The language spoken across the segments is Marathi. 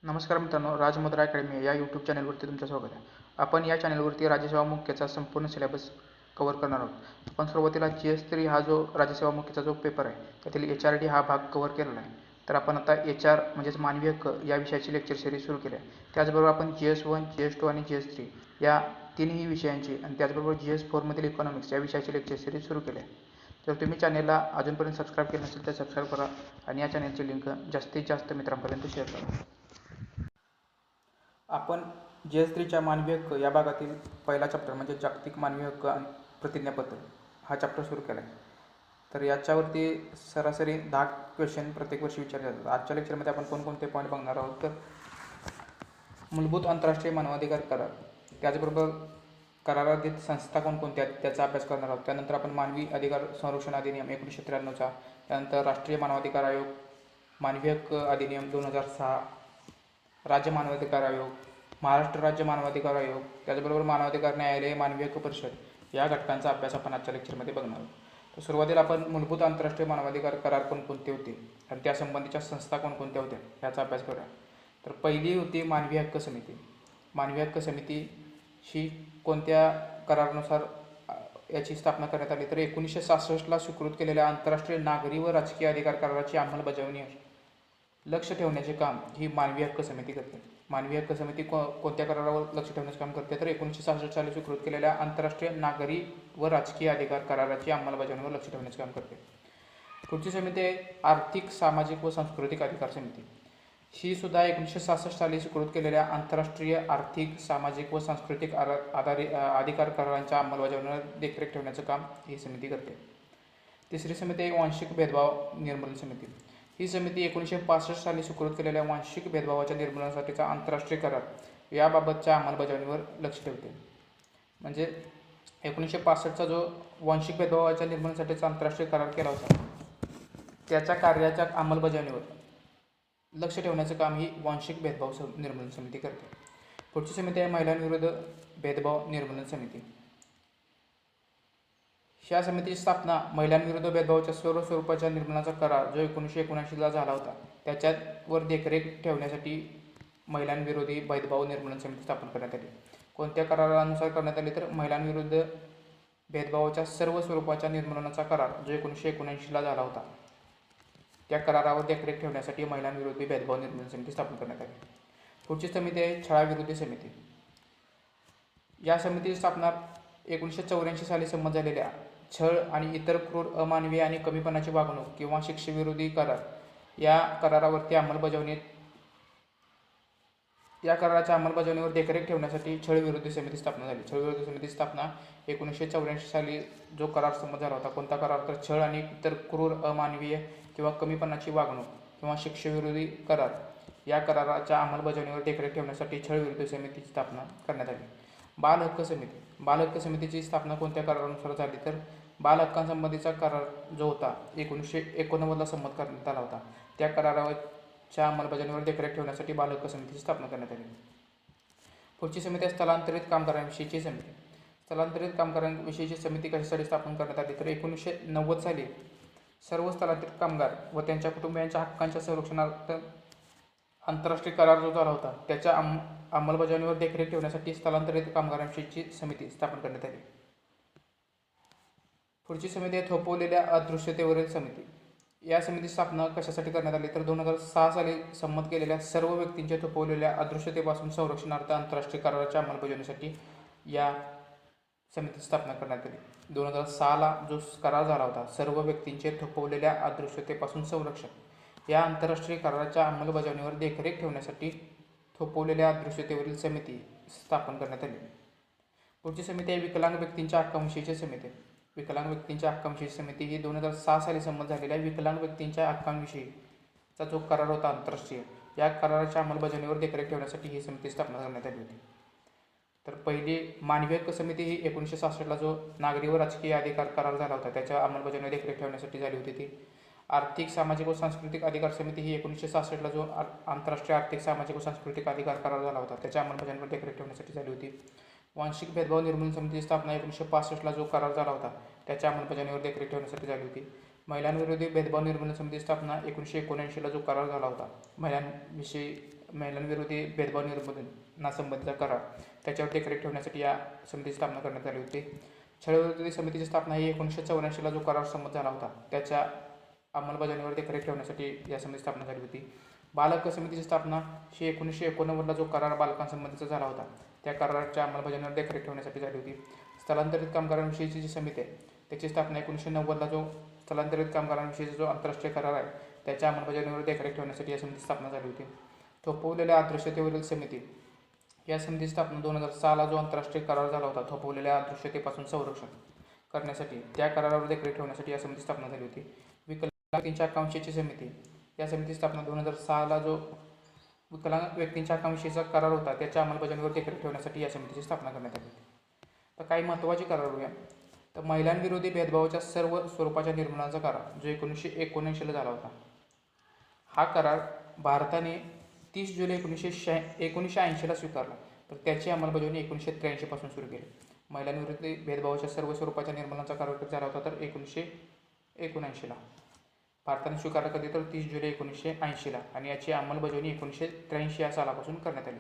नमस्कार मित्रांनो, राजमुद्रा अकॅडमी या यूट्यूब चॅनलवरती तुमचं स्वागत आहे. आपण या चॅनलवरती राज्यसेवा मुख्याचा संपूर्ण सिलेबस कव्हर करणार आहोत. आपण सुरुवातीला GS3 हा जो राज्यसेवा मुख्याचा जो पेपर आहे त्यातील HRD हा भाग कव्हर केलेला आहे. तर आपण आता HR म्हणजेच मानवी हक्क या विषयाची लेक्चर सिरीज सुरू केली आहे. त्याचबरोबर आपण GS1, GS2 आणि GS3 या तिन्ही विषयांची आणि त्याचबरोबर GS4 मधील इकॉनॉमिक्स या विषयाची लेक्चर सिरीज सुरू केली आहे. जर तुम्ही चॅनलला अजूनपर्यंत सबस्क्राईब केलं नसेल तर सबस्क्राईब करा आणि या चॅनलची लिंक जास्तीत जास्त मित्रांपर्यंत शेअर करा. आपण GS3च्या मानवी हक्क या भागातील पहिला चॅप्टर म्हणजे जागतिक मानवी हक्क आणि प्रतिज्ञापत्र हा चॅप्टर सुरू केला आहे. तर याच्यावरती सरासरी 10 क्वेश्चन प्रत्येक वर्षी विचारले जातात. आजच्या लेक्चरमध्ये आपण कोणकोणते पॉईंट बघणार आहोत तर मूलभूत आंतरराष्ट्रीय मानवाधिकार करार, त्याचबरोबर कराराधीन संस्था कोणकोणत्या आहेत त्याचा अभ्यास करणार आहोत. त्यानंतर आपण मानवी अधिकार संरक्षण अधिनियम 1993चा, त्यानंतर राष्ट्रीय मानवाधिकार आयोग, मानवी हक्क अधिनियम 2006, राज्य मानवाधिकार आयोग, महाराष्ट्र राज्य मानवाधिकार आयोग, त्याचबरोबर मानवाधिकार न्यायालय, मानवी हक्क परिषद या घटकांचा अभ्यास आपण आजच्या लेक्चरमध्ये बघणार आहोत. तर सुरुवातीला आपण मूलभूत आंतरराष्ट्रीय मानवाधिकार करार कोणकोणते होते आणि त्यासंबंधीच्या संस्था कोणकोणत्या होत्या याचा अभ्यास करूया. तर पहिली होती मानवी हक्क समिती. मानवी हक्क समिती ही कोणत्या करारानुसार याची स्थापना करण्यात आली तर 1966ला स्वीकृत केलेल्या आंतरराष्ट्रीय नागरी व राजकीय अधिकार कराराची अंमलबजावणी लक्ष ठेवण्याचे काम ही मानवी हक्क समिती करते. मानवी हक्क समिती कोणत्या करारावर लक्ष ठेवण्याचे काम करते तर 1966 साली स्वीकृत केलेल्या आंतरराष्ट्रीय नागरी व राजकीय अधिकार कराराची अंमलबजावणीवर लक्ष ठेवण्याचे काम करते. पुढची समिती आहे आर्थिक, सामाजिक व सांस्कृतिक अधिकार समिती. ही सुद्धा 1966 साली स्वीकृत केलेल्या आंतरराष्ट्रीय आर्थिक, सामाजिक व सांस्कृतिक अधिकार करारांच्या अंमलबजावणीवर देखरेख ठेवण्याचं काम ही समिती करते. तिसरी समिती आहे वांशिक भेदभाव निर्मूलन समिती. ही समिती 1965 साली स्वीकृत केलेल्या वांशिक भेदभावाच्या निर्मूलनासाठीचा आंतरराष्ट्रीय करार याबाबतच्या अंमलबजावणीवर लक्ष ठेवते. म्हणजे 1965चा जो वांशिक भेदभावाच्या निर्मूलनासाठीचा आंतरराष्ट्रीय करार केला होता त्याच्या कार्याच्या अंमलबजावणीवर लक्ष ठेवण्याचं काम ही वांशिक भेदभाव निर्मूलन समिती करते. पुढची समिती आहे महिलांविरुद्ध भेदभाव निर्मूलन समिती. ह्या समितीची स्थापना महिलांविरुद्ध भेदभावाच्या सर्व स्वरूपाच्या निर्मूलनाचा करार जो 1979ला झाला होता त्याच्यावर देखरेख ठेवण्यासाठी महिलांविरोधी भेदभाव निर्मूलन समिती स्थापन करण्यात आली. कोणत्या करारानुसार करण्यात आली तर महिलांविरुद्ध भेदभावाच्या सर्व स्वरूपाच्या निर्मूलनाचा करार जो 1979ला झाला होता त्या करारावर देखरेख ठेवण्यासाठी महिलांविरोधी भेदभाव निर्मूलन समिती स्थापन करण्यात आली. पुढची समिती आहे छळाविरोधी समिती. या समितीची स्थापना 1984 साली संमत झालेल्या छळ आणि इतर क्रूर, अमानवीय आणि कमीपणाची वागणूक किंवा शिक्षेविरोधी करार या कराराच्या अंमलबजावणीवर देखरेख ठेवण्यासाठी छळविरोधी समिती स्थापना झाली. छळविरोधी समितीची स्थापना 1984 साली जो करार संमत झाला होता कोणता करार तर छळ आणि इतर क्रूर, अमानवीय किंवा कमीपणाची वागणूक किंवा शिक्षेविरोधी करार या कराराच्या अंमलबजावणीवर देखरेख ठेवण्यासाठी छळविरोधी समितीची स्थापना करण्यात आली. बाल हक्क समिती. बाल हक्क समितीची स्थापना कोणत्या करारानुसार झाली तर बाल हक्कांसंबंधीचा करार जो होता 1989ला संमत करण्यात आला होता त्या कराराच्या अंमलबजावणीवर देखरेख ठेवण्यासाठी बाल हक्क समितीची स्थापना करण्यात आली. पुढची समिती आहे स्थलांतरित कामगारांविषयीची समिती. स्थलांतरित कामगारांविषयीची समिती कशासाठी स्थापन करण्यात आली तर 1990 साली सर्व स्थलांतरित कामगार व त्यांच्या कुटुंबियांच्या हक्कांच्या संरक्षणार्थ आंतरराष्ट्रीय करार जो झाला होता त्याच्या अंमलबजावणीवर देखरेख ठेवण्यासाठी स्थलांतरित कामगारांविषयीची समिती स्थापन करण्यात आली. पुढची समिती आहे थोपवलेल्या अदृश्यतेवरील समिती. या समितीची स्थापना कशासाठी करण्यात आली तर 2006 साली संमत केलेल्या सर्व व्यक्तींच्या थोपवलेल्या अदृश्यतेपासून संरक्षणार्थ आंतरराष्ट्रीय कराराच्या अंमलबजावणीसाठी या समितीची स्थापना करण्यात आली. 2006ला जो करार झाला होता सर्व व्यक्तींचे थोपवलेल्या अदृश्यतेपासून संरक्षण या आंतरराष्ट्रीय कराराच्या अंमलबजावणीवर देखरेख ठेवण्यासाठी थोपवलेल्या अदृश्यतेवरील समिती स्थापन करण्यात आली. पुढची समिती आहे विकलांग व्यक्तींच्या हक्कांविषयीची समिती. विकलांग व्यक्तींच्या हक्कांविषयीची समिती ही 2006 साली संमत झालेल्या विकलांग व्यक्तींच्या हक्कांविषयीचा जो करार होता आंतरराष्ट्रीय या कराराच्या अंमलबजावणीवर देखरेख ठेवण्यासाठी ही समिती स्थापना करण्यात आली होती. तर पहिली मानवी हक्क समिती ही 1966ला जो नागरी व राजकीय अधिकार करार झाला होता त्याच्या अंमलबजावणीवर देखरेख ठेवण्यासाठी झाली होती ती. आर्थिक, सामाजिक व सांस्कृतिक अधिकार समिती ही 1966ला जो आंतरराष्ट्रीय आर्थिक, सामाजिक व सांस्कृतिक अधिकार करार झाला होता त्याच्या अंमलबजावणीवर देखरेख ठेवण्यासाठी झाली होती. वांशिक भेदभाव निर्मूलन समितीची स्थापना 1965ला जो करार झाला होता त्याच्या अंमलबजावणीवर देखरेख ठेवण्यासाठी झाली होती. महिलांविरोधी भेदभाव निर्मूलन समितीची स्थापना 1979ला जो करार झाला होता महिलांविषयी महिलांविरोधी भेदभाव निर्मूलनासंबंधीचा करार त्याच्यावर देखरेख ठेवण्यासाठी या समितीची स्थापना करण्यात आली होती. छळविरोधी समितीची स्थापना ही 1984ला जो करार संमत झाला होता त्याच्या अंमलबजावणीवर देखरेख ठेवण्यासाठी या समितीची स्थापना झाली होती. बाल हक्क समितीची स्थापना ही 1989ला जो करार बालकांसंबंधीचा झाला होता त्या कराराच्या अंमलबजावणीवर देखरेख ठेवण्यासाठी झाली होती. स्थलांतरित कामगारांविषयीची जी समिती आहे त्याची स्थापना 1990ला जो स्थलांतरित कामगारांविषयीचा जो आंतरराष्ट्रीय करार आहे त्याच्या अंमलबजावणीवर देखरेख ठेवण्यासाठी या समितीची स्थापना झाली होती. थोपवलेल्या अदृश्यतेवरील समिती या समितीची स्थापना 2006ला जो आंतरराष्ट्रीय करार झाला होता थोपवलेल्या अदृश्यतेपासून संरक्षण करण्यासाठी त्या करारावर देखरेख ठेवण्यासाठी या समितीची स्थापना झाली होती. विकलांग व्यक्तींच्या आकांक्षेची समिती या समितीची स्थापना 2006ला जो विकलांग व्यक्तींच्या आकांक्षेचा करार होता त्याच्या अंमलबजावणीवर देखरेख ठेवण्यासाठी या समितीची स्थापना करण्यात आली होती. तर काही महत्त्वाचे करार बघूया. तर महिलांविरोधी भेदभावाच्या सर्व स्वरूपाच्या निर्मूलनाचा करार जो 1979ला झाला होता. हा करार भारताने 30 जुलै 1980ला स्वीकारला, तर त्याची अंमलबजावणी 1983 पासून सुरू केली. महिलांविरोधी भेदभावाच्या सर्व स्वरूपाच्या निर्मूलनाचा करार कधी झाला होता तर 1979ला. भारताने स्वीकारला कधी तर 30 जुलै 1980ला आणि याची अंमलबजावणी 1983 या सालापासून करण्यात आली.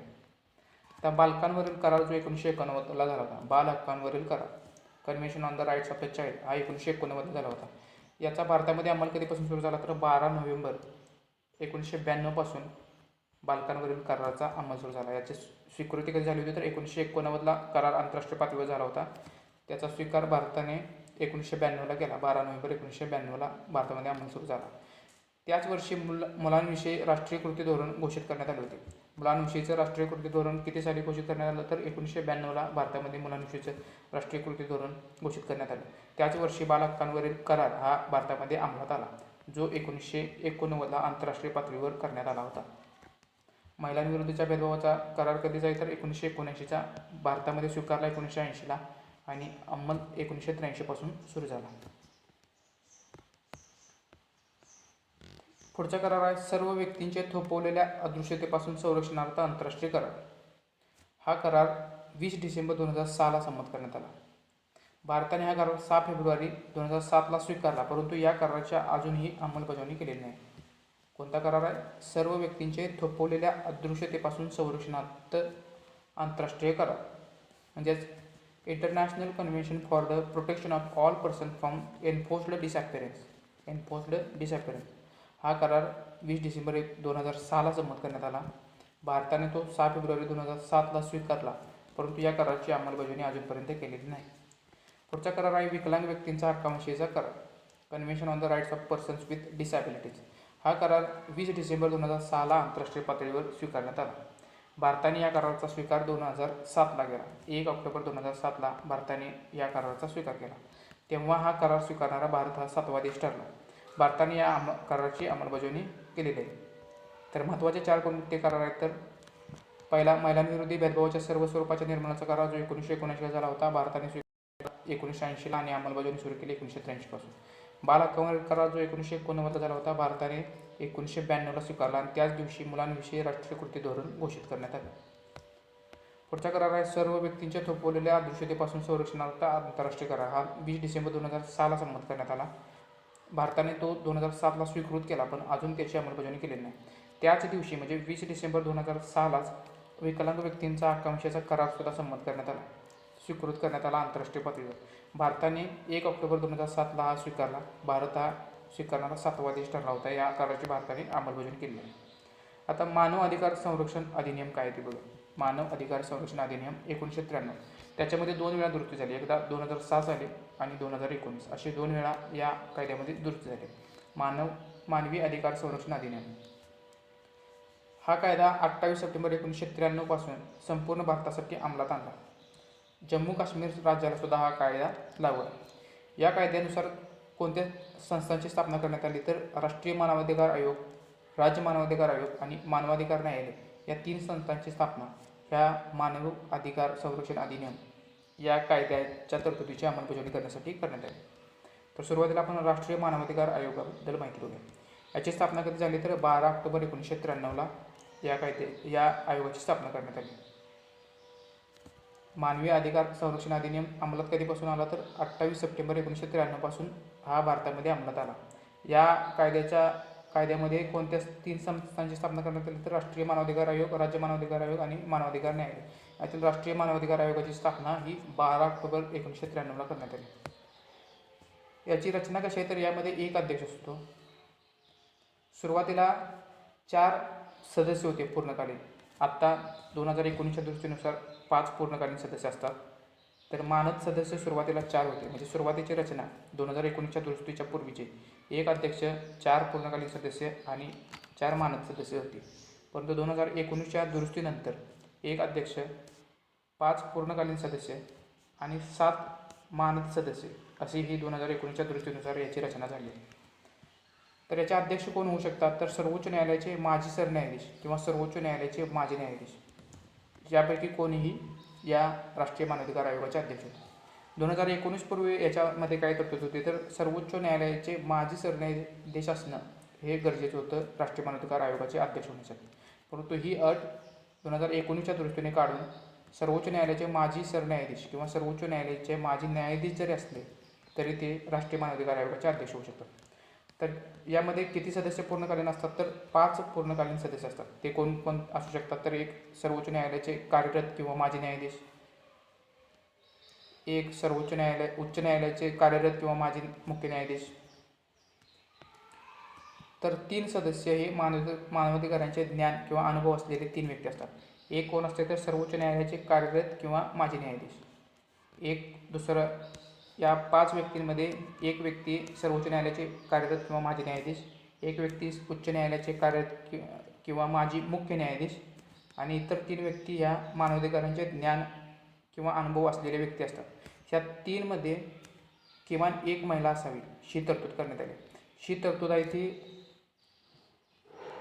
तर बालकांवरील करार जो 1989ला झाला होता, बाल हक्कांवरील करार convention on the rights of the child हा 1989ला झाला होता. याचा भारतामध्ये अंमल कधीपासून सुरू झाला तर 12 नोव्हेंबर 1992 पासून बालकांवरील कराराचा अंमल सुरू झाला. याची स्वीकृती कधी झाली होती तर 1989ला करार आंतरराष्ट्रीय पातळीवर झाला होता. त्याचा स्वीकार भारताने 1992ला केला. 12 नोव्हेंबर 1992ला भारतामध्ये अंमल सुरू झाला. त्याच वर्षी मुलांविषयी राष्ट्रीय कृती धोरण घोषित करण्यात आले होते. मुलांविषयीचं राष्ट्रीय कृती धोरण किती साली घोषित करण्यात आलं तर 1992ला भारतामध्ये मुलांविषयीचं राष्ट्रीय कृती धोरण घोषित करण्यात आलं. त्याच वर्षी बाल हक्कांवरील करार हा भारतामध्ये अंमलात आला जो 1989ला आंतरराष्ट्रीय पातळीवर करण्यात आला होता. महिलांविरोधीच्या भेदभावाचा करार कधीचा आहे तर 1979चा भारतामध्ये स्वीकारला 1980ला आणि अंमल 1983 पासून सुरू झाला. पुढचा करार आहे सर्व व्यक्तींचे थोपवलेल्या अदृश्यतेपासून संरक्षणार्थ आंतरराष्ट्रीय करार. हा करार 20 डिसेंबर 2006ला संमत करण्यात आला. भारताने हा करार 6 फेब्रुवारी 2007ला स्वीकारला, परंतु या कराराची अजूनही अंमलबजावणी केलेली नाही. कोणता करार आहे? सर्व व्यक्तींचे थोपवलेल्या अदृश्यतेपासून संरक्षणार्थ आंतरराष्ट्रीय करार म्हणजेच international convention for the protection of all person from enforced disappearance. हा करार 20 डिसेंबर 2006ला संमत करण्यात आला. भारताने तो 6 फेब्रुवारी 2007ला स्वीकारला, परंतु या कराराची अंमलबजावणी अजूनपर्यंत केलेली नाही. पुढचा करार आहे विकलांग व्यक्तींचा हक्कांविषयीचा करार convention on the rights of persons with disabilities. हा करार 20 डिसेंबर 2006ला आंतरराष्ट्रीय पातळीवर स्वीकारण्यात आला. भारताने या कराराचा स्वीकार 2007ला केला. 1 ऑक्टोबर 2007ला भारताने या कराराचा स्वीकार केला. तेव्हा हा करार स्वीकारणारा भारत हा 7वा देश ठरला. भारताने या कराराची अंमलबजावणी केलेली आहे. तर महत्त्वाचे 4 कोणते करार आहेत तर पहिला महिलांविरोधी भेदभावाच्या सर्व स्वरूपाच्या निर्मूलनाचा करार जो 1979ला झाला होता. भारताने 1980ला आणि अंमलबजावणी सुरू केली 1983 पासून. बाल हक्कांवरील करार जो 1989ला झाला होता. भारताने 1992ला स्वीकारला आणि त्याच दिवशी मुलांविषयी राष्ट्रीय कृती धोरण घोषित करण्यात आले. पुढचा करार आहे सर्व व्यक्तींच्या थोपवलेल्या अदृश्यतेपासून संरक्षणार्थ आंतरराष्ट्रीय करार. हा 20 डिसेंबर 2006ला संमत करण्यात आला. भारताने तो 2007ला स्वीकृत केला, पण अजून त्याची अंमलबजावणी केलेली नाही. त्याच दिवशी म्हणजे 20 डिसेंबर 2006लाच विकलांग व्यक्तींचा हक्कांविषयीचा करारसुद्धा संमत करण्यात आला, स्वीकृत करण्यात आला आंतरराष्ट्रीय पातळीवर. भारताने 1 ऑक्टोबर 2007ला हा स्वीकारला. भारत हा स्वीकारणारा 7वा देश ठरला होता. या कराराची भारताने अंमलबजावणी केली आहे. आता मानव अधिकार संरक्षण अधिनियम काय आहे ते बघा. मानव अधिकार संरक्षण अधिनियम 1993. त्याच्यामध्ये 2 वेळा दुरुस्ती झाली. एकदा 2006 साली आणि 2019 असे 2 वेळा या कायद्यामध्ये दुरुस्ती झाली. मानवी अधिकार संरक्षण अधिनियम हा कायदा 28 सप्टेंबर 1993 पासून संपूर्ण भारतासाठी अंमलात आणला. जम्मू काश्मीर राज्याला सुद्धा हा कायदा लागू आहे. या कायद्यानुसार कोणत्या संस्थांची स्थापना करण्यात आली तर राष्ट्रीय मानवाधिकार आयोग, राज्य मानवाधिकार आयोग आणि मानवाधिकार न्यायालय या 3 संस्थांची स्थापना ह्या मानव अधिकार संरक्षण अधिनियम या कायद्याच्या तरतुदीची अंमलबजावणी करण्यासाठी करण्यात आली. तर सुरुवातीला आपण राष्ट्रीय मानवाधिकार आयोगाबद्दल माहिती बघूया. याची स्थापना कधी झाली तर 12 ऑक्टोबर 1993ला या आयोगाची स्थापना करण्यात आली. मानवी अधिकार संरक्षण अधिनियम अंमलात कधीपासून आला तर 28 सप्टेंबर 1993 पासून हा भारतामध्ये अंमलात आला. या कायद्याच्या कायद्यामध्ये कोणत्या 3 संस्थांची स्थापना करण्यात आली तर राष्ट्रीय मानवाधिकार आयोग, राज्य मानवाधिकार आयोग आणि मानवाधिकार न्यायालय. यातील राष्ट्रीय मानवाधिकार आयोगाची स्थापना ही 12 ऑक्टोबर 1993ला करण्यात आली. याची रचना कशी आहे तर यामध्ये एक अध्यक्ष असतो. सुरुवातीला 4 सदस्य होते पूर्णकालीन. आत्ता 2019च्या दृष्टीनुसार 5 पूर्णकालीन सदस्य असतात. तर मानद सदस्य सुरुवातीला 4 होते. म्हणजे सुरुवातीची रचना 2019च्या दृष्टीच्या पूर्वीचे एक अध्यक्ष, 4 पूर्णकालीन सदस्य आणि 4 मानद सदस्य होती. परंतु 2019च्या दुरुस्तीनंतर एक अध्यक्ष, 5 पूर्णकालीन सदस्य आणि 7 मानद सदस्य अशी ही 2019च्या दृष्टीनुसार याची रचना झाली. तर याचे अध्यक्ष कोण होऊ शकतात तर सर्वोच्च न्यायालयाचे माजी सरन्यायाधीश किंवा सर्वोच्च न्यायालयाचे माजी न्यायाधीश यापैकी कोणीही या राष्ट्रीय मानवाधिकार आयोगाचे अध्यक्ष होते. 2019 पूर्वी याच्यामध्ये काय तरतूद होती तर सर्वोच्च न्यायालयाचे माजी सरन्यायाधीश असणं हे गरजेचं होतं राष्ट्रीय मानवाधिकार आयोगाचे अध्यक्ष होण्यासाठी. परंतु ही अट 2019च्या दृष्टीने काढून सर्वोच्च न्यायालयाचे माजी सरन्यायाधीश किंवा सर्वोच्च न्यायालयाचे माजी न्यायाधीश जरी असले तरी ते राष्ट्रीय मानवाधिकार आयोगाचे अध्यक्ष होऊ शकतात. तर यामध्ये किती सदस्य पूर्णकालीन असतात तर 5 पूर्णकालीन सदस्य असतात. ते कोण कोण असू शकतात तर एक सर्वोच्च न्यायालयाचे कार्यरत किंवा माजी न्यायाधीश, एक सर्वोच्च उच्च न्यायालयाचे कार्यरत किंवा माजी मुख्य न्यायाधीश, तर 3 सदस्य हे मानवाधिकारांचे ज्ञान किंवा अनुभव असलेले 3 व्यक्ती असतात. एक कोण असते तर सर्वोच्च न्यायालयाचे कार्यरत किंवा माजी न्यायाधीश. एक दुसरं या 5 व्यक्तींमध्ये एक व्यक्ती सर्वोच्च न्यायालयाचे कार्यरत किंवा माजी न्यायाधीश, एक व्यक्ती उच्च न्यायालयाचे कार्यरत किंवा माजी मुख्य न्यायाधीश आणि इतर 3 व्यक्ती ह्या मानवाधिकारांचे ज्ञान किंवा अनुभव असलेले व्यक्ती असतात. ह्या 3 मध्ये किमान एक महिला असावी ही तरतूद करण्यात आली. ही तरतूद आहे ती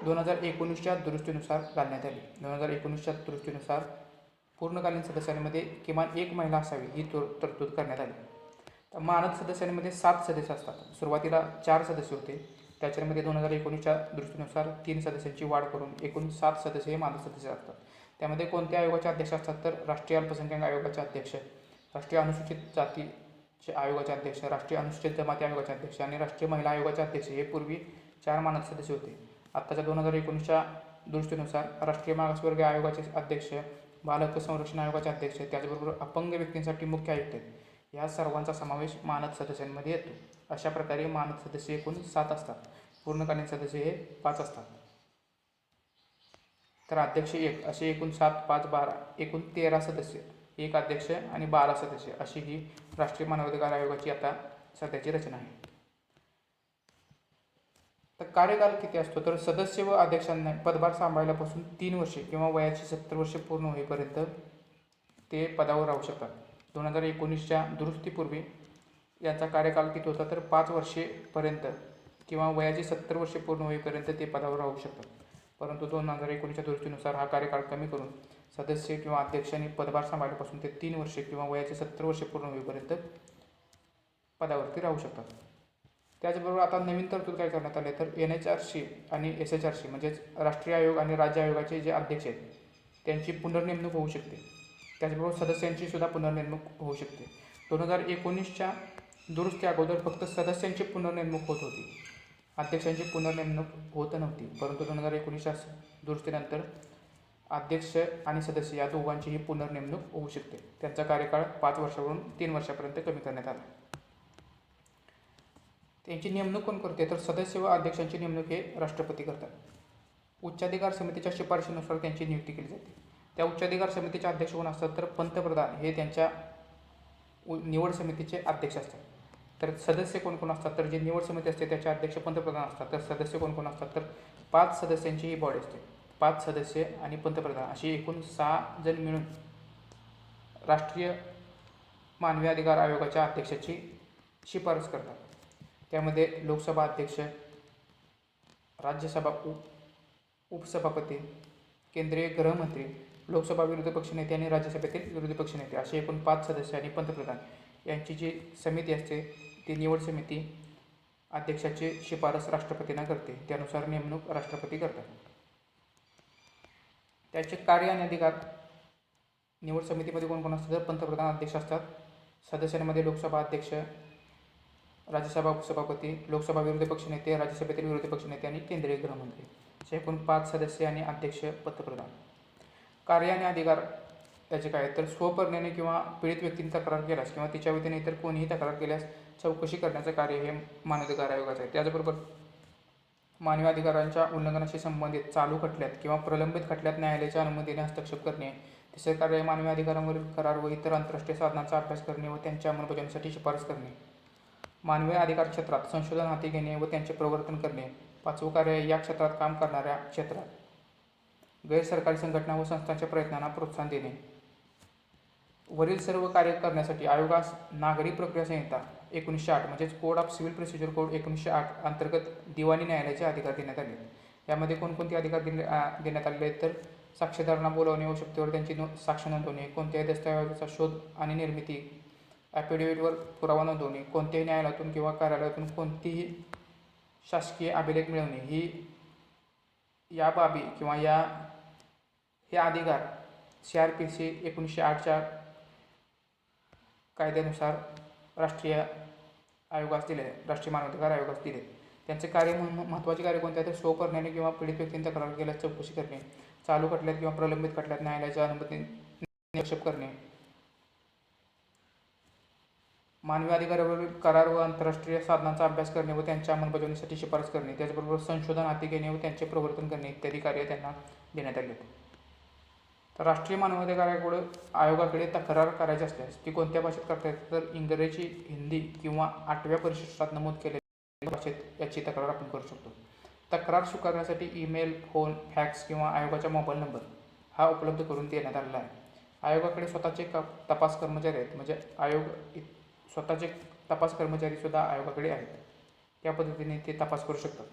2019च्या दुरुस्तीनुसार घालण्यात आली. 2019च्या दुरुस्तीनुसार पूर्णकालीन सदस्यांमध्ये किमान एक महिला असावी ही तरतूद करण्यात आली. मानद सदस्यांमध्ये 7 सदस्य असतात. सुरुवातीला 4 सदस्य होते. त्याच्यामध्ये 2019च्या दृष्टीनुसार 3 सदस्यांची वाढ करून एकूण 7 सदस्य हे मानद सदस्य असतात. त्यामध्ये कोणत्या आयोगाचे अध्यक्ष असतात तर राष्ट्रीय अल्पसंख्याक आयोगाचे अध्यक्ष, राष्ट्रीय अनुसूचित जातीचे आयोगाचे अध्यक्ष, राष्ट्रीय अनुसूचित जमाती आयोगाचे अध्यक्ष आणि राष्ट्रीय महिला आयोगाचे अध्यक्ष हे पूर्वी 4 मानद सदस्य होते. आत्ताच्या 2019च्या दृष्टीनुसार राष्ट्रीय मागासवर्गीय आयोगाचे अध्यक्ष, बाल हक्क संरक्षण आयोगाचे अध्यक्ष, त्याचबरोबर अपंग व्यक्तींसाठी मुख्य आयुक्त या सर्वांचा समावेश मानद सदस्यांमध्ये येतो. अशा प्रकारे मानद सदस्य एकूण 7 असतात. पूर्णकालीन सदस्य हे 5 असतात. तर अध्यक्ष 1 असे एकूण 7, 5, 12 एकूण 13 सदस्य, एक अध्यक्ष आणि 12 सदस्य अशी ही राष्ट्रीय मानवाधिकार आयोगाची आता सध्याची रचना आहे. तर कार्यकाल किती असतो तर सदस्य व अध्यक्षांना पदभार सांभाळल्यापासून 3 वर्षे किंवा वयाची 70 वर्षे पूर्ण होईपर्यंत ते पदावर राहू शकतात. 2019च्या दुरुस्तीपूर्वी याचा कार्यकाल किती होता तर 5 वर्षेपर्यंत किंवा वयाची 70 वर्षे पूर्ण होईपर्यंत ते पदावर राहू शकतात. परंतु 2019च्या दृष्टीनुसार हा कार्यकाळ कमी करून सदस्य किंवा अध्यक्षांनी पदभार सांभाळल्यापासून ते 3 वर्षे किंवा वयाची 70 वर्षे पूर्ण होईपर्यंत पदावरती राहू शकतात. त्याचबरोबर आता नवीन तरतूद काय करण्यात आले तर NHRC आणि SHRC म्हणजेच राष्ट्रीय आयोग आणि राज्य आयोगाचे जे अध्यक्ष आहेत त्यांची पुनर्नेमणूक होऊ शकते. त्याचबरोबर सदस्यांची सुद्धा पुनर्नेमणूक होऊ शकते. 2019च्या दुरुस्ती अगोदर फक्त सदस्यांची पुनर्नेमणूक होत होती, अध्यक्षांची पुनर्नेमणूक होत नव्हती. परंतु 2019च्या दुरुस्तीनंतर अध्यक्ष आणि सदस्य या दोघांचीही पुनर्नेमणूक होऊ शकते. त्यांचा कार्यकाळ 5 वर्षावरून 3 वर्षापर्यंत कमी करण्यात आला. त्यांची नेमणूक कोण करते तर सदस्य व अध्यक्षांची नेमणूक हे राष्ट्रपती करतात. उच्चाधिकार समितीच्या शिफारशीनुसार त्यांची नियुक्ती केली जाते. त्या उच्चाधिकार समितीचे अध्यक्ष कोण असतात तर पंतप्रधान हे त्यांच्या निवड समितीचे अध्यक्ष असतात. तर सदस्य कोण कोण असतात तर जे निवड समिती असते त्याचे अध्यक्ष पंतप्रधान असतात. तर सदस्य कोण कोण असतात तर 5 सदस्यांची ही बॉडी असते. 5 सदस्य आणि पंतप्रधान अशी एकूण 6 जण मिळून राष्ट्रीय मानवी अधिकार आयोगाच्या अध्यक्षाची शिफारस करतात. त्यामध्ये लोकसभा अध्यक्ष, राज्यसभा उपसभापती, केंद्रीय गृहमंत्री, लोकसभा विरोधी पक्षनेते आणि राज्यसभेतील विरोधी पक्षनेते असे एकूण 5 सदस्य आणि पंतप्रधान यांची जी समिती असते ती निवड समिती अध्यक्षाची शिफारस राष्ट्रपतींना करते. त्यानुसार नेमणूक राष्ट्रपती करतात. त्याचे कार्य आणि अधिकार निवड समितीमध्ये कोण कोण असतात तर पंतप्रधान अध्यक्ष असतात. सदस्यांमध्ये लोकसभा अध्यक्ष, राज्यसभा उपसभापती, लोकसभा विरोधी पक्षनेते, राज्यसभेतील विरोधी पक्षनेते आणि केंद्रीय गृहमंत्री असे एकूण 5 सदस्य आणि अध्यक्ष पंतप्रधान. कार्य आणि अधिकार याचे काय तर स्वप्रेरणेने किंवा पीडित व्यक्तीने तक्रार केल्यास किंवा तिच्या वतीने इतर कोणीही तक्रार केल्यास चौकशी करण्याचं कार्य हे मानवाधिकार आयोगाचं आहे. त्याचबरोबर मानवी अधिकारांच्या उल्लंघनाशी संबंधित चालू खटल्यात किंवा प्रलंबित खटल्यात न्यायालयाच्या अनुमतीने हस्तक्षेप करणे. तिसरे कार्य मानवी अधिकारांवरील करार व इतर आंतरराष्ट्रीय साधनांचा अभ्यास करणे व त्यांच्या अंमलबजावणीसाठी शिफारस करणे. मानवी अधिकार क्षेत्रात संशोधन हाती घेणे व त्यांचे प्रवर्तन करणे. 5वं कार्य या क्षेत्रात काम करणाऱ्या क्षेत्रात गैरसरकारी संघटना व संस्थांच्या प्रयत्नांना प्रोत्साहन देणे. वरील सर्व कार्य करण्यासाठी आयोगास नागरी प्रक्रिया संहिता 1908 म्हणजेच code of civil procedure code 1908 अंतर्गत दिवाणी न्यायालयाचे अधिकार देण्यात आले. यामध्ये कोणकोणते अधिकार देण्यात आलेले आहेत तर साक्षीदारांना बोलावणे, आवश्यकतेवर त्यांची साक्ष नोंदवणे, कोणत्याही दस्तऐवजाचा शोध आणि निर्मिती, ॲफिडेव्हिटवर पुरावा नोंदवणे, कोणत्याही न्यायालयातून किंवा कार्यालयातून कोणतीही शासकीय अभिलेख मिळवणे ही या बाबी किंवा हे अधिकार CRPC 1908च्या कायद्यानुसार राष्ट्रीय आयोगास दिले, राष्ट्रीय मानवाधिकार आयोगास दिले. त्यांचे कार्य महत्त्वाचे कार्य कोणते आहे तर स्वप्रेरणेने किंवा पीडित व्यक्तींनी तक्रार केल्यास चौकशी करणे, चालू खटल्यात किंवा प्रलंबित खटल्यात न्यायालयाच्या अनुमतीने हस्तक्षेप करणे, मानवी अधिकारावरील करार व आंतरराष्ट्रीय साधनांचा अभ्यास करणे व त्यांच्या अंमलबजावणीसाठी शिफारस करणे, त्याचबरोबर संशोधन हाती घेणे व त्यांचे प्रवर्तन करणे इत्यादी कार्य त्यांना देण्यात आले. तर राष्ट्रीय मानवाधिकार आयोगाकडे तक्रार करायची असल्यास ती कोणत्या भाषेत करता येते तर इंग्रजी, हिंदी किंवा 8व्या परिशिष्टात नमूद केलेल्या भाषेत याची तक्रार आपण करू शकतो. तक्रार स्वीकारण्यासाठी ईमेल, फोन, फॅक्स किंवा आयोगाचा मोबाईल नंबर हा उपलब्ध करून देण्यात आलेला आहे. आयोगाकडे स्वतःचे तपास कर्मचारी आहेत, म्हणजे आयोग स्वतःचे तपास कर्मचारीसुद्धा आयोगाकडे आहेत. त्या पद्धतीने ते तपास करू शकतात.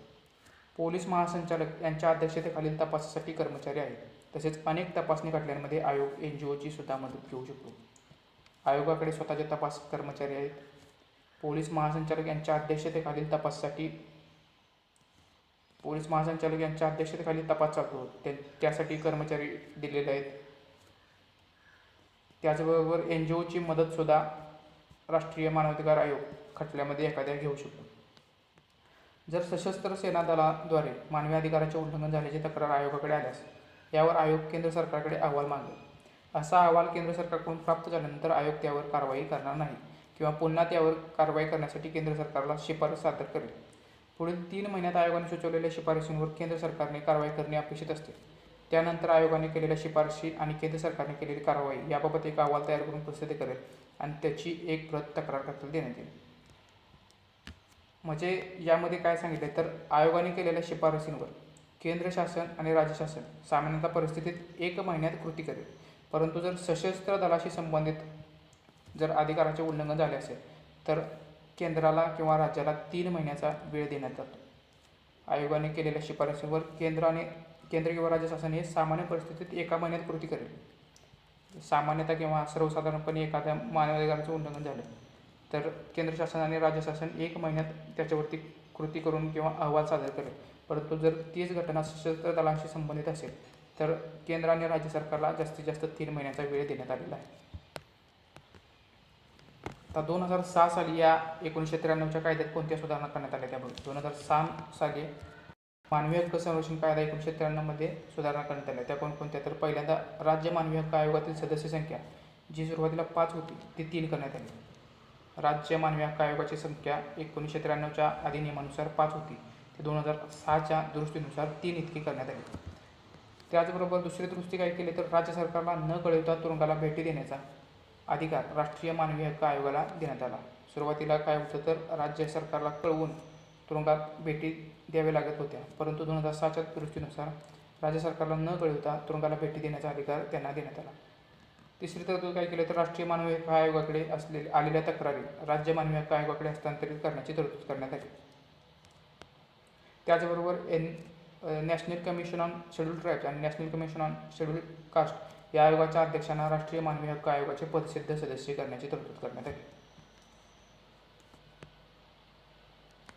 पोलीस महासंचालक यांच्या अध्यक्षतेखालील तपासासाठी कर्मचारी आहेत. तसेच अनेक तपासणी खटल्यांमध्ये आयोग NGOची सुद्धा मदत घेऊ शकतो. आयोगाकडे स्वतःचे तपास कर्मचारी आहेत. पोलीस महासंचालक यांच्या अध्यक्षतेखालील तपास चालतो, त्यासाठी कर्मचारी दिलेले आहेत. त्याचबरोबर NGOची मदतसुद्धा राष्ट्रीय मानवाधिकार आयोग खटल्यामध्ये एखाद्या घेऊ शकतो. जर सशस्त्र सेना दलाद्वारे मानवी अधिकाराचे उल्लंघन झाल्याची तक्रार आयोगाकडे आल्यास यावर आयोग केंद्र सरकारकडे अहवाल मागेल. असा अहवाल केंद्र सरकारकडून प्राप्त झाल्यानंतर आयोग त्यावर कारवाई करणार नाही किंवा पुन्हा त्यावर कारवाई करण्यासाठी केंद्र सरकारला शिफारस सादर करेल. पुढील 3 महिन्यात आयोगाने सुचवलेल्या शिफारशींवर केंद्र सरकारने कारवाई करणे अपेक्षित असते. त्यानंतर आयोगाने केलेल्या शिफारशी आणि केंद्र सरकारने केलेली कारवाई याबाबत एक अहवाल तयार करून प्रसिद्ध करेल आणि त्याची एक प्रत तक्रारकर्त्याला देण्यात येईल. म्हणजे यामध्ये काय सांगितले तर आयोगाने केलेल्या शिफारशींवर केंद्र शासन आणि राज्य शासन सामान्यतः परिस्थितीत 1 महिन्यात कृती करेल. परंतु जर सशस्त्र दलाशी संबंधित जर अधिकाराचे उल्लंघन झाले असेल तर केंद्राला किंवा राज्याला 3 महिन्याचा वेळ देण्यात जातो. आयोगाने केलेल्या शिफारशींवर केंद्र किंवा राज्य शासन हे सामान्य परिस्थितीत 1 महिन्यात कृती करेल. सामान्यतः किंवा सर्वसाधारणपणे एखाद्या मानवाधिकाराचे उल्लंघन झालं तर केंद्र शासन आणि राज्य शासन 1 महिन्यात त्याच्यावरती कृती करून किंवा अहवाल सादर करेल. परंतु जर तीच घटना सशस्त्र दलांशी संबंधित असेल तर केंद्र आणि राज्य सरकारला जास्तीत जास्त 3 महिन्याचा वेळ देण्यात आलेला आहे. आता 2006 साली या 1993च्या कायद्यात कोणत्या सुधारणा करण्यात आल्या त्याबद्दल 2006 साली मानवी हक्क संरक्षण कायदा 1993 मध्ये सुधारणा करण्यात आल्या. त्या कोणकोणत्या तर पहिल्यांदा राज्य मानवी हक्क आयोगातील सदस्य संख्या जी सुरुवातीला 5 होती ती 3 करण्यात आली. राज्य मानवी हक्क आयोगाची संख्या 1993च्या अधिनियमानुसार 5 होती, ते 2006च्या दुरुस्तीनुसार 3 इतकी करण्यात आली. त्याचबरोबर दुसरी दुरुस्ती काय केली तर राज्य सरकारला न कळवता तुरुंगाला भेटी देण्याचा अधिकार राष्ट्रीय मानवी हक्क आयोगाला देण्यात आला. सुरुवातीला काय होतं तर राज्य सरकारला कळवून तुरुंगात भेटी द्याव्या लागत होत्या, परंतु 2006च्या दुरुस्तीनुसार राज्य सरकारला न कळवता तुरुंगाला भेटी देण्याचा अधिकार त्यांना देण्यात आला. तिसरी तरतूद काय केली तर राष्ट्रीय मानवी हक्क आयोगाकडे आलेल्या तक्रारी राज्य मानवी हक्क आयोगाकडे हस्तांतरित करण्याची तरतूद करण्यात आली. त्याचबरोबर national commission on scheduled tribes आणि national commission on scheduled caste या आयोगाच्या अध्यक्षांना राष्ट्रीय मानवी हक्क आयोगाचे पदसिद्ध सदस्य करण्याची तरतूद करण्यात आली.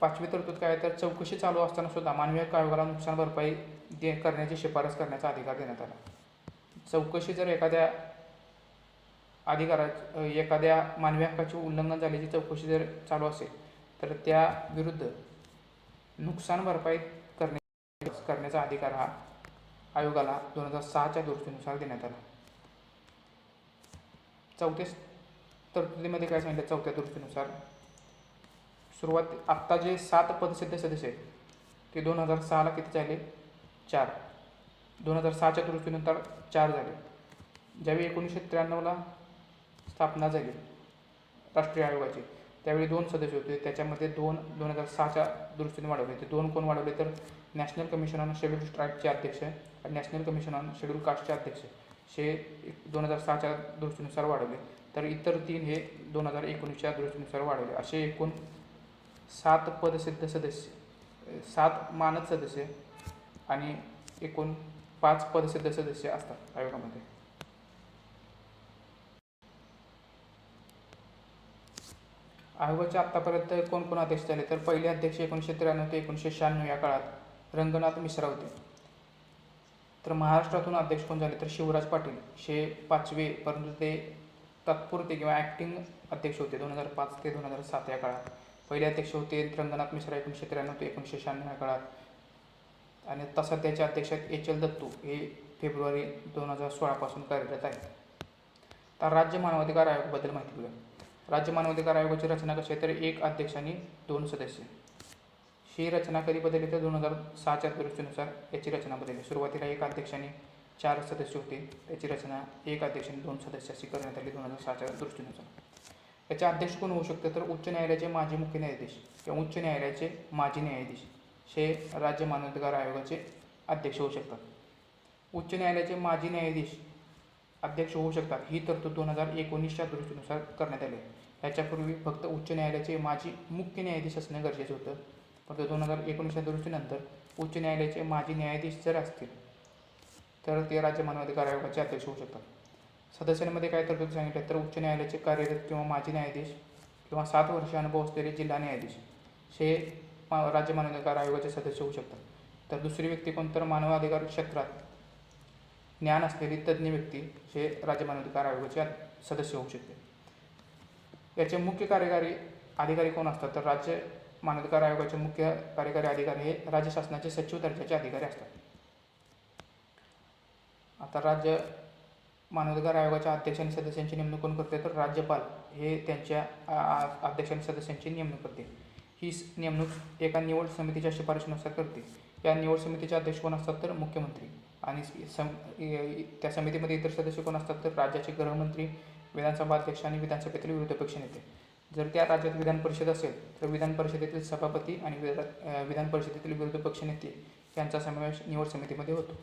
5वी तरतूद काय तर चौकशी चालू असताना सुद्धा मानवी हक्क आयोगाला नुकसान भरपाई करण्याची शिफारस करण्याचा अधिकार देण्यात आला. चौकशी जर एखाद्या मानवी हक्काचे उल्लंघन झाल्याची चौकशी जर चालू असेल तर त्या विरुद्ध नुकसान भरपाई करण्याचा अधिकार हा आयोगाला 2006च्या दुरुस्तीनुसार देण्यात आला. चौथ्या तरतुदीमध्ये काय सांगितलं? चौथ्या दुरुस्तीनुसार आत्ता जे 7 पदसिद्ध सदस्य आहेत ते 2006ला किती झाले? 4. 2006च्या दुरुस्तीनंतर 4 झाले. ज्यावेळी 1993ला स्थापना झाली राष्ट्रीय आयोगाची, त्यावेळी 2 सदस्य होते. त्याच्यामध्ये 2006च्या दुरुस्तीने वाढवले. ते 2 कोण वाढवले? तर नॅशनल कमिशन ऑन शेड्यूल्ड ट्राईबचे अध्यक्ष आणि नॅशनल कमिशन ऑन शेड्यूल्ड कास्टचे अध्यक्ष हे 2006च्या दुरुस्तीनुसार वाढवले. तर इतर 3 हे 2019च्या दुरुस्तीनुसार वाढवले. असे एकूण 7 पदसिद्ध सदस्य, 7 मानद सदस्य आणि एकूण 5 पदसिद्ध सदस्य असतात आयोगामध्ये. आयोगाचे आत्तापर्यंत कोण अध्यक्ष झाले? तर पहिले अध्यक्ष 1993 ते 1996 या काळात रंगनाथ मिश्रा होते. तर महाराष्ट्रातून अध्यक्ष कोण झाले? तर शिवराज पाटील हे 5वे, परंतु ते तात्पुरते किंवा ॲक्टिंग अध्यक्ष होते 2005 ते 2007 या काळात. पहिले अध्यक्ष होते रंगनाथ मिश्रा 1993 ते 1996 या काळात. आणि आता सध्याचे अध्यक्ष आहेत HL दत्तू, हे फेब्रुवारी 2016 पासून कार्यरत आहेत. तर राज्य मानवाधिकार आयोगाबद्दल माहिती बघूया. राज्य मानवाधिकार आयोगाची रचना कशी आहे? तर 1 अध्यक्ष आणि 2 सदस्य. ही रचना कधी बदलली? तर 2006च्या दुरुस्तीनुसार याची रचना बदलली. सुरुवातीला 1 अध्यक्ष आणि 4 सदस्य होते. त्याची रचना 1 अध्यक्ष आणि 2 सदस्य अशी करण्यात आली 2006च्या दृष्टीनुसार. याचे अध्यक्ष कोण होऊ शकते? तर उच्च न्यायालयाचे माजी मुख्य न्यायाधीश किंवा उच्च न्यायालयाचे माजी न्यायाधीश हे राज्य मानवाधिकार आयोगाचे अध्यक्ष होऊ शकतात. उच्च न्यायालयाचे माजी न्यायाधीश अध्यक्ष होऊ शकतात ही तरतूद 2019च्या दृष्टीनुसार करण्यात आली. याच्यापूर्वी फक्त उच्च न्यायालयाचे माजी मुख्य न्यायाधीश असणे गरजेचं होतं. परंतु 2019च्या दृष्टीनंतर उच्च न्यायालयाचे माजी न्यायाधीश जर असतील तर ते राज्य मानवाधिकार आयोगाचे अध्यक्ष होऊ शकतात. सदस्यांमध्ये काय तरतूद सांगितलं? तर उच्च न्यायालयाचे कार्यरत किंवा माजी न्यायाधीश किंवा 7 वर्षे अनुभव असलेले जिल्हा न्यायाधीश हे राज्य मानवाधिकार आयोगाचे सदस्य होऊ शकतात. तर दुसरी व्यक्ती कोण? तर मानवाधिकार क्षेत्रात ज्ञान असलेली तज्ज्ञ व्यक्ती हे राज्य मानवाधिकार आयोगाचे सदस्य होऊ शकते. याचे मुख्य कार्यकारी अधिकारी कोण असतात? तर राज्य मानवाधिकार आयोगाचे मुख्य कार्यकारी अधिकारी हे राज्य शासनाचे सचिव दर्जाचे अधिकारी असतात. आता राज्य मानवाधिकार आयोगाच्या अध्यक्ष आणि सदस्यांची नेमणूक कोण करते? तर राज्यपाल हे त्यांच्या अध्यक्ष आणि सदस्यांची नेमणूक करते. ही नेमणूक एका निवड समितीच्या शिफारशीनुसार करते. या निवड समितीचे अध्यक्ष कोण असतात? तर मुख्यमंत्री. आणि त्या समितीमध्ये इतर सदस्य कोण असतात? तर राज्याचे गृहमंत्री, विधानसभा अध्यक्ष आणि विधानसभेतील विरोधी पक्ष नेते. जर त्या राज्यात विधान परिषद असेल तर विधान परिषदेतील सभापती आणि विधान परिषदेतील विरोधी पक्ष नेते यांचा समावेश निवड समितीमध्ये होतो.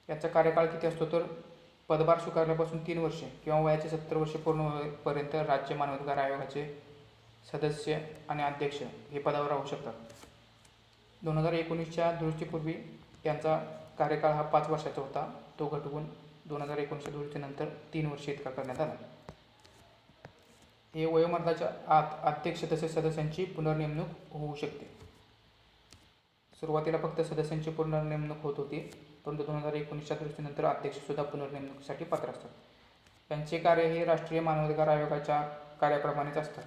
याचा कार्यकाळ किती असतो? तर पदभार स्वीकारल्यापासून 3 वर्षे किंवा वयाचे 70 वर्षे पूर्ण होईपर्यंत राज्य मानवाधिकार आयोगाचे सदस्य आणि अध्यक्ष हे पदावर राहू शकतात. 2019च्या दुरुस्तीपूर्वी त्यांचा कार्यकाळ हा 5 वर्षाचा होता. तो घटवून 2019च्या दुरुस्तीनंतर 3 वर्षे इतका करण्यात आला. हे वयोमर्यादेच्या आत अध्यक्ष तसेच सदस्यांची पुनर्नेमणूक होऊ शकते. सुरुवातीला फक्त सदस्यांची पुनर्नेमणूक होत होती, परंतु 2019च्या दृष्टीनंतर अध्यक्षसुद्धा पुनर्नेमणुकीसाठी पात्र असतात. त्यांचे कार्य हे राष्ट्रीय मानवाधिकार आयोगाच्या कार्याप्रमाणेच असतात,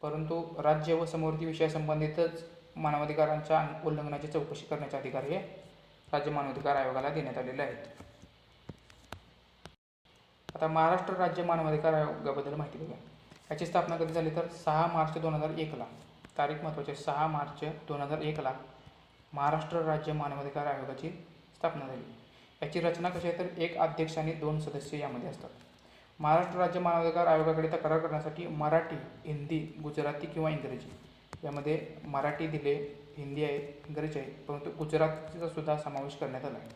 परंतु राज्य व समवर्ती विषयासंबंधितच मानवाधिकारांच्या उल्लंघनाची चौकशी करण्याचे अधिकार हे राज्य मानवाधिकार आयोगाला देण्यात आलेले आहेत. आता महाराष्ट्र राज्य मानवाधिकार आयोगाबद्दल माहिती बघूया. याची स्थापना कधी झाली? तर 6 मार्च 2001ला. तारीख महत्त्वाची आहे. 6 मार्च 2001ला महाराष्ट्र राज्य मानवाधिकार आयोगाची स्थापना झाली. याची रचना कशी आहे? तर 1 अध्यक्ष आणि 2 सदस्य यामध्ये असतात. महाराष्ट्र राज्य मानवाधिकार आयोगाकडे तक्रार करण्यासाठी मराठी, हिंदी, गुजराती किंवा इंग्रजी यामध्ये मराठी दिले, हिंदी आहे, इंग्रजी आहे, परंतु गुजरातीचा सुद्धा समावेश करण्यात आला आहे.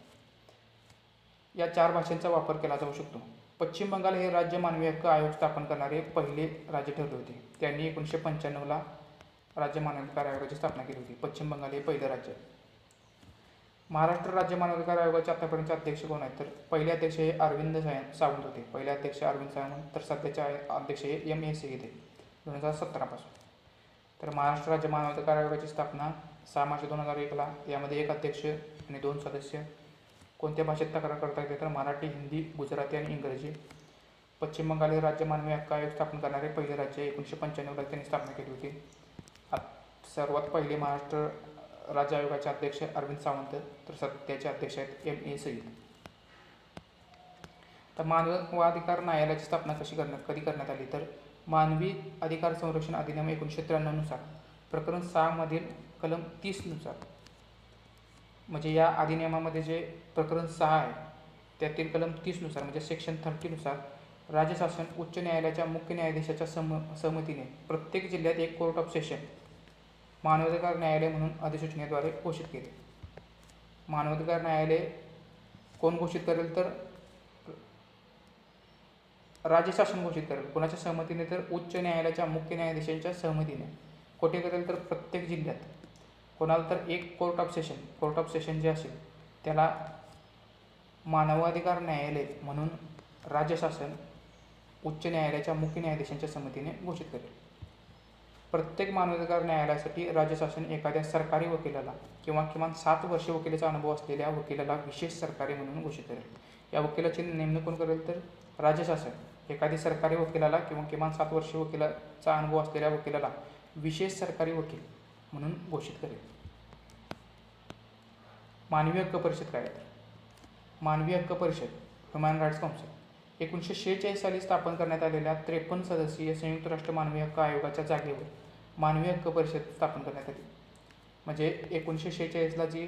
या 4 भाषांचा वापर केला जाऊ शकतो. पश्चिम बंगाल हे राज्य मानवी हक्क आयोग स्थापन करणारे पहिले राज्य ठरले होते. त्यांनी 1995ला राज्य मानवाधिकार आयोगाची स्थापना केली होती. पश्चिम बंगाल हे पहिलं राज्य आहे. महाराष्ट्र राज्य मानवाधिकार आयोगाचे आतापर्यंतचे अध्यक्ष कोण आहेत? तर पहिले अध्यक्ष हे अरविंद सावंत होते. पहिले अध्यक्ष अरविंद सावंत. तर सध्याचे अध्यक्ष हे M.A. सेगीते 2017 पासून. तर महाराष्ट्र राज्य मानवाधिकार आयोगाची स्थापना 6 मार्च 2001ला. यामध्ये 1 अध्यक्ष आणि 2 सदस्य. कोणत्या भाषेत तक्रार करता येते? तर मराठी, हिंदी, गुजराती आणि इंग्रजी. पश्चिम बंगाल हे राज्य मानवी हक्क आयोग स्थापन करणारे पहिले राज्य 1995ला त्यांनी स्थापना केली होती. सर्वात पहिले महाराष्ट्र राज्य आयोगाचे अध्यक्ष अरविंद सावंत, तर सध्याचे अध्यक्ष आहेत M.A. सईद. तर मानवाधिकार न्यायालयाची स्थापना कधी करण्यात आली, तर मानवी अधिकार संरक्षण अधिनियम 1993 नुसार प्रकरण 6 मधील कलम 30 नुसार, म्हणजे या अधिनियमामध्ये जे प्रकरण 6 आहे त्यातील कलम 30 नुसार म्हणजे सेक्शन 30 नुसार राज्य शासन उच्च न्यायालयाच्या मुख्य न्यायाधीशाच्या सहमतीने प्रत्येक जिल्ह्यात एक कोर्ट ऑफ सेशन मानवाधिकार न्यायालय म्हणून अधिसूचनेद्वारे घोषित केले. मानवाधिकार न्यायालय कोण घोषित करेल, तर राज्य शासन घोषित करेल. कोणाच्या सहमतीने, तर उच्च न्यायालयाच्या मुख्य न्यायाधीशांच्या सहमतीने. कुठे करेल, तर प्रत्येक जिल्ह्यात. कोणाला तर एक कोर्ट ऑफ सेशन जे असेल त्याला मानवाधिकार न्यायालय म्हणून राज्य शासन उच्च न्यायालयाच्या मुख्य न्यायाधीशांच्या संमतीने घोषित करेल. प्रत्येक मानवाधिकार न्यायालयासाठी राज्य शासन एखाद्या सरकारी वकिलाला किंवा किमान 7 वर्षे वकिलीचा अनुभव असलेल्या वकिलाला विशेष सरकारी म्हणून घोषित करेल. या वकिलाची नेमणूक कोण करेल, तर राज्य शासन एखादी सरकारी वकिलाला किंवा किमान 7 वर्षे वकिलाचा अनुभव असलेल्या वकिलाला विशेष सरकारी वकील म्हणून घोषित करेल. मानवी हक्क परिषद काय आहे, मानवी हक्क परिषद ह्युमन राईट्स काउन्सिल 1946 साली स्थापन करण्यात आलेल्या 53 सदस्यीय संयुक्त राष्ट्र मानवी हक्क आयोगाच्या जागेवर मानवी हक्क परिषद स्थापन करण्यात आली. म्हणजे 1946ला जी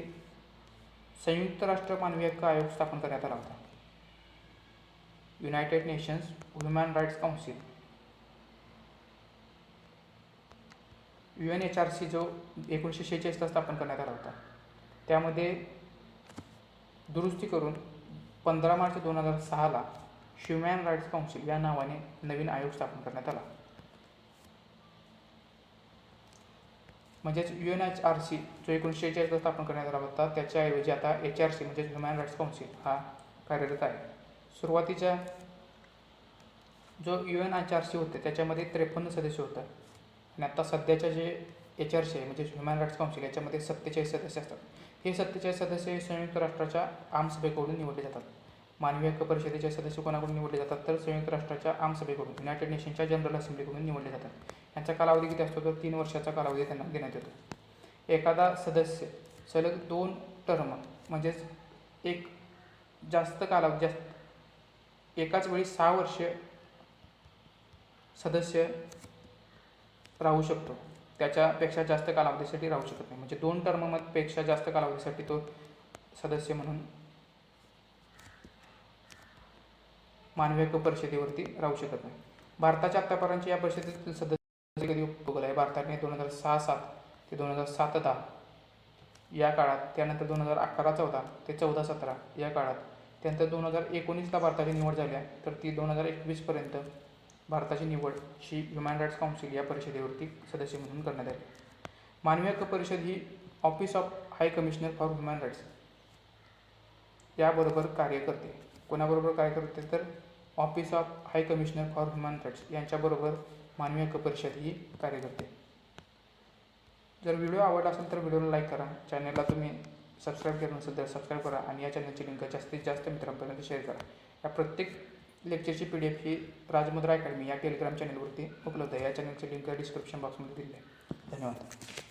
संयुक्त राष्ट्र मानवी हक्क आयोग स्थापन करण्यात आला होता, United Nations Human Rights Council UNHRC जो 1946ला स्थापन करण्यात आला होता, त्यामध्ये दुरुस्ती करून 15 मार्च 2006ला ह्युमन राईट्स काउन्सिल या नावाने नवीन आयोग स्थापन करण्यात आला. म्हणजेच UNHRC जो 1946ला स्थापन करण्यात आला होता त्याच्याऐवजी आता HRC म्हणजे ह्युमन राईट्स काउन्सिल हा कार्यरत आहे. सुरुवातीच्या जो UNHRC होते त्याच्यामध्ये 53 सदस्य होते आणि आता सध्याच्या जे HRC आहे म्हणजे ह्युमन राईट्स काउन्सिल याच्यामध्ये 47 सदस्य असतात. हे 47 सदस्य संयुक्त राष्ट्राच्या आमसभेकडून निवडले जातात. मानवी हक्क परिषदेचे सदस्य कोणाकडून निवडले जातात, तर संयुक्त राष्ट्राच्या आमसभेकडून युनायटेड नेशनच्या जनरल असेंब्लीकडून निवडले जातात. यांचा कालावधी किती असतो, तर 3 वर्षाचा कालावधी त्यांना देण्यात येतो. एखादा सदस्य सलग 2 टर्म म्हणजेच एक जास्त कालावधी एकाच वेळी 6 वर्ष सदस्य राहू शकतो, त्याच्यापेक्षा जास्त कालावधीसाठी राहू शकत नाही. म्हणजे 2 टर्मपेक्षा जास्त कालावधीसाठी तो सदस्य म्हणून मानवी हक्क परिषदेवरती राहू शकत नाही. भारताच्या आत्तापर्यंतच्या या परिषदेतील सदस्य कधी उपभोगला आहे, भारताने 2006-7 ते 2007-10 या काळात, त्यानंतर 2011-14 ते 14-17 या काळात, त्यानंतर 2019ला भारताची निवड झाली आहे, तर ती 2021पर्यंत भारताची निवड ही ह्युमन राईट्स काउन्सिल या परिषदेवरती सदस्य म्हणून करण्यात आली. मानवी हक्क परिषद ही office of high commissioner for human rights याबरोबर कार्य करते. कोणाबरोबर कार्य करते, तर office of high commissioner for human rights यांच्याबरोबर मानवी हक्क परिषद ही कार्य करते. जर व्हिडिओ आवडला असेल तर व्हिडिओला लाईक करा, चॅनलला तुम्ही सबस्क्राईब केलं नसेल तर सबस्क्राईब करा आणि या चॅनलची लिंक जास्तीत जास्त मित्रांपर्यंत शेअर करा. या प्रत्येक लेक्चरची PDF ही राजमुद्रा अकॅडमी या टेलिग्राम चॅनलवरती उपलब्ध आहे. या चॅनलची लिंक डिस्क्रिप्शन बॉक्समध्ये दिली आहे. धन्यवाद.